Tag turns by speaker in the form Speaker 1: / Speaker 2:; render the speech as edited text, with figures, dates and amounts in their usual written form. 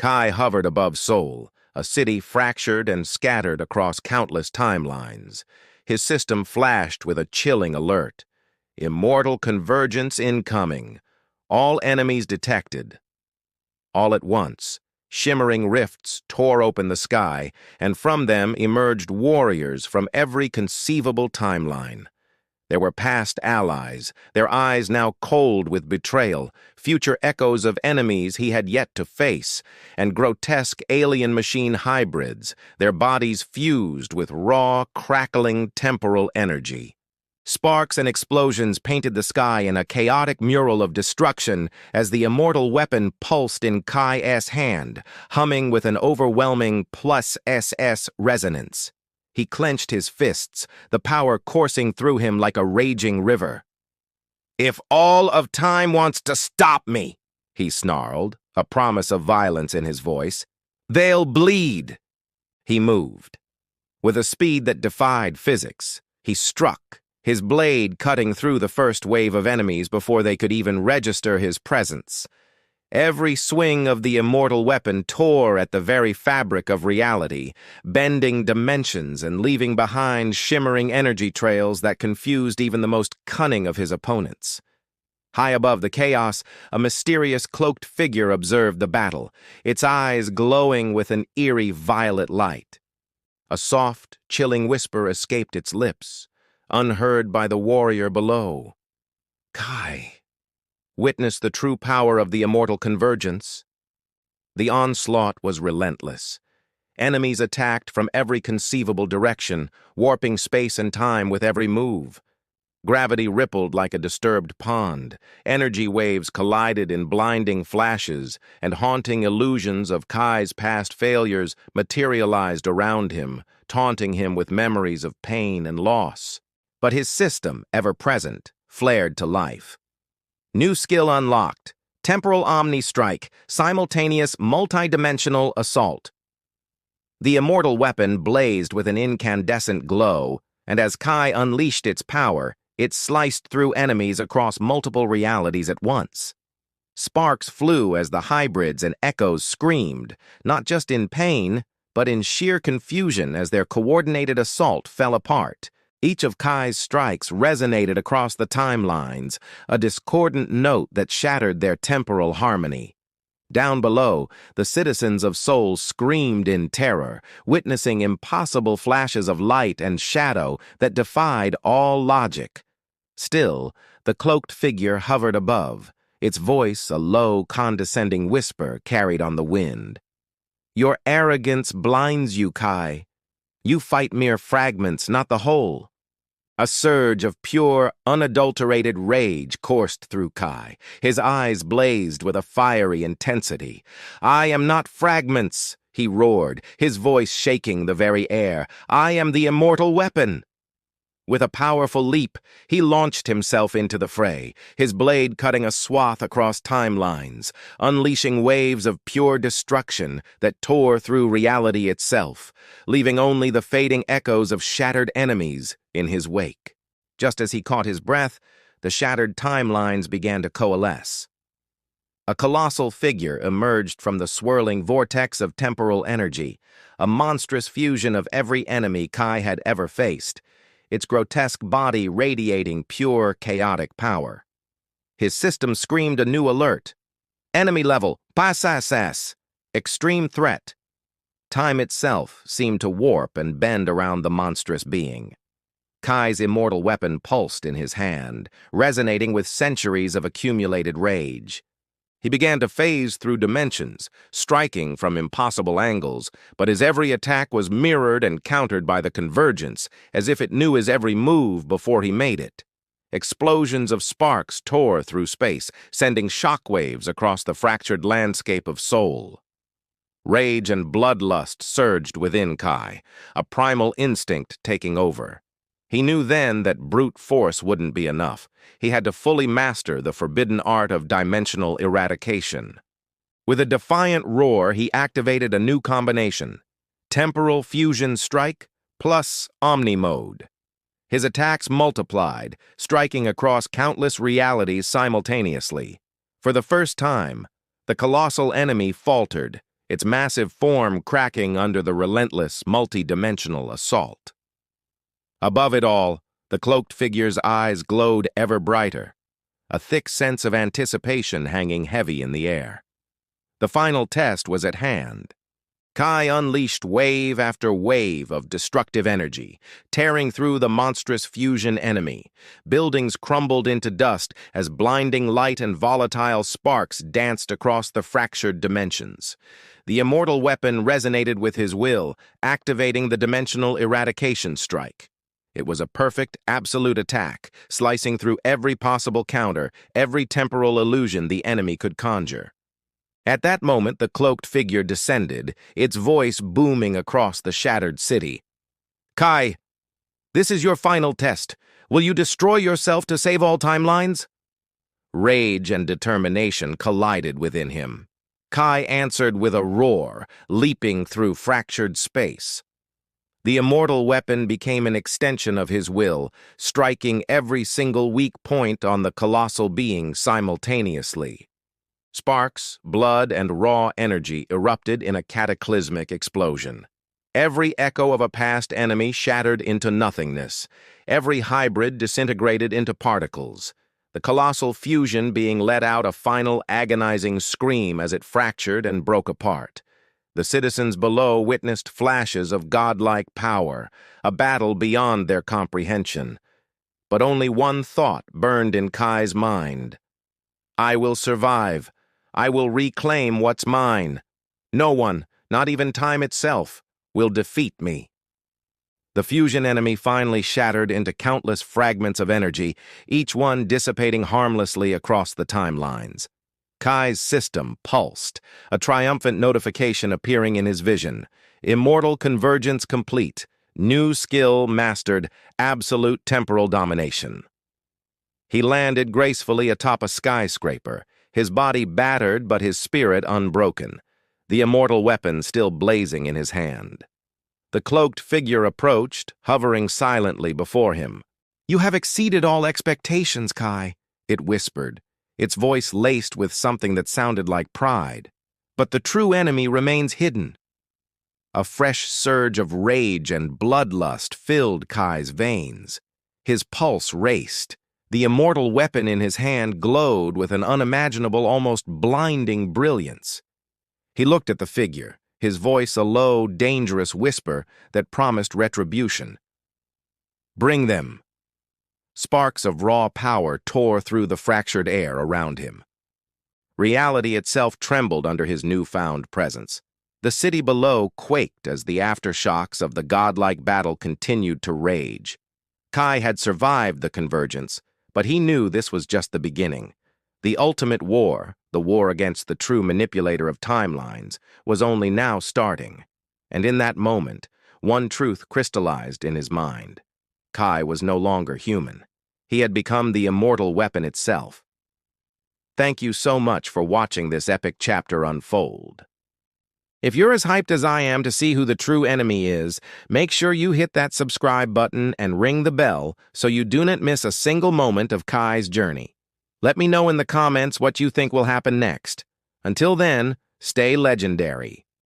Speaker 1: Kai hovered above Seoul, a city fractured and scattered across countless timelines. His system flashed with a chilling alert. Immortal Convergence incoming. All enemies detected. All at once, shimmering rifts tore open the sky, and from them emerged warriors from every conceivable timeline. There were past allies, their eyes now cold with betrayal, future echoes of enemies he had yet to face, and grotesque alien-machine hybrids, their bodies fused with raw, crackling temporal energy. Sparks and explosions painted the sky in a chaotic mural of destruction as the Immortal Weapon pulsed in Kai's hand, humming with an overwhelming +SS resonance. He clenched his fists, the power coursing through him like a raging river. "If all of time wants to stop me," he snarled, a promise of violence in his voice, "they'll bleed." He moved. With a speed that defied physics, he struck, his blade cutting through the first wave of enemies before they could even register his presence. Every swing of the Immortal Weapon tore at the very fabric of reality, bending dimensions and leaving behind shimmering energy trails that confused even the most cunning of his opponents. High above the chaos, a mysterious cloaked figure observed the battle, its eyes glowing with an eerie violet light. A soft, chilling whisper escaped its lips, unheard by the warrior below. "Kai, witness the true power of the Immortal Convergence." The onslaught was relentless. Enemies attacked from every conceivable direction, warping space and time with every move. Gravity rippled like a disturbed pond, energy waves collided in blinding flashes, and haunting illusions of Kai's past failures materialized around him, taunting him with memories of pain and loss. But his system, ever present, flared to life. New skill unlocked. Temporal Omni Strike, simultaneous multidimensional assault. The Immortal Weapon blazed with an incandescent glow, and as Kai unleashed its power, it sliced through enemies across multiple realities at once. Sparks flew as the hybrids and echoes screamed, not just in pain, but in sheer confusion as their coordinated assault fell apart. Each of Kai's strikes resonated across the timelines, a discordant note that shattered their temporal harmony. Down below, the citizens of Seoul screamed in terror, witnessing impossible flashes of light and shadow that defied all logic. Still, the cloaked figure hovered above, its voice a low, condescending whisper carried on the wind. "Your arrogance blinds you, Kai. You fight mere fragments, not the whole." A surge of pure, unadulterated rage coursed through Kai. His eyes blazed with a fiery intensity. "I am not fragments," he roared, his voice shaking the very air. "I am the Immortal Weapon." With a powerful leap, he launched himself into the fray, his blade cutting a swath across timelines, unleashing waves of pure destruction that tore through reality itself, leaving only the fading echoes of shattered enemies in his wake. Just as he caught his breath, the shattered timelines began to coalesce. A colossal figure emerged from the swirling vortex of temporal energy, a monstrous fusion of every enemy Kai had ever faced, its grotesque body radiating pure, chaotic power. His system screamed a new alert. Enemy level, pasasas, extreme threat. Time itself seemed to warp and bend around the monstrous being. Kai's Immortal Weapon pulsed in his hand, resonating with centuries of accumulated rage. He began to phase through dimensions, striking from impossible angles, but his every attack was mirrored and countered by the Convergence, as if it knew his every move before he made it. Explosions of sparks tore through space, sending shockwaves across the fractured landscape of Seoul. Rage and bloodlust surged within Kai, a primal instinct taking over. He knew then that brute force wouldn't be enough. He had to fully master the forbidden art of dimensional eradication. With a defiant roar, he activated a new combination: Temporal Fusion Strike plus Omni Mode. His attacks multiplied, striking across countless realities simultaneously. For the first time, the colossal enemy faltered, its massive form cracking under the relentless, multi-dimensional assault. Above it all, the cloaked figure's eyes glowed ever brighter, a thick sense of anticipation hanging heavy in the air. The final test was at hand. Kai unleashed wave after wave of destructive energy, tearing through the monstrous fusion enemy. Buildings crumbled into dust as blinding light and volatile sparks danced across the fractured dimensions. The immortal weapon resonated with his will, activating the dimensional eradication strike. It was a perfect, absolute attack, slicing through every possible counter, every temporal illusion the enemy could conjure. At that moment, the cloaked figure descended, its voice booming across the shattered city. "Kai, this is your final test. Will you destroy yourself to save all timelines?" Rage and determination collided within him. Kai answered with a roar, leaping through fractured space. The immortal weapon became an extension of his will, striking every single weak point on the colossal being simultaneously. Sparks, blood, and raw energy erupted in a cataclysmic explosion. Every echo of a past enemy shattered into nothingness. Every hybrid disintegrated into particles. The colossal fusion being let out a final agonizing scream as it fractured and broke apart. The citizens below witnessed flashes of godlike power, a battle beyond their comprehension. But only one thought burned in Kai's mind. "I will survive. I will reclaim what's mine. No one, not even time itself, will defeat me." The fusion enemy finally shattered into countless fragments of energy, each one dissipating harmlessly across the timelines. Kai's system pulsed, a triumphant notification appearing in his vision. Immortal convergence complete. New skill mastered. Absolute temporal domination. He landed gracefully atop a skyscraper, his body battered but his spirit unbroken, the immortal weapon still blazing in his hand. The cloaked figure approached, hovering silently before him. "You have exceeded all expectations, Kai," it whispered, its voice laced with something that sounded like pride. "But the true enemy remains hidden." A fresh surge of rage and bloodlust filled Kai's veins. His pulse raced. The immortal weapon in his hand glowed with an unimaginable, almost blinding brilliance. He looked at the figure, his voice a low, dangerous whisper that promised retribution. "Bring them." Sparks of raw power tore through the fractured air around him. Reality itself trembled under his newfound presence. The city below quaked as the aftershocks of the godlike battle continued to rage. Kai had survived the convergence, but he knew this was just the beginning. The ultimate war, the war against the true manipulator of timelines, was only now starting. And in that moment, one truth crystallized in his mind. Kai was no longer human. He had become the immortal weapon itself. Thank you so much for watching this epic chapter unfold. If you're as hyped as I am to see who the true enemy is, make sure you hit that subscribe button and ring the bell so you do not miss a single moment of Kai's journey. Let me know in the comments what you think will happen next. Until then, stay legendary.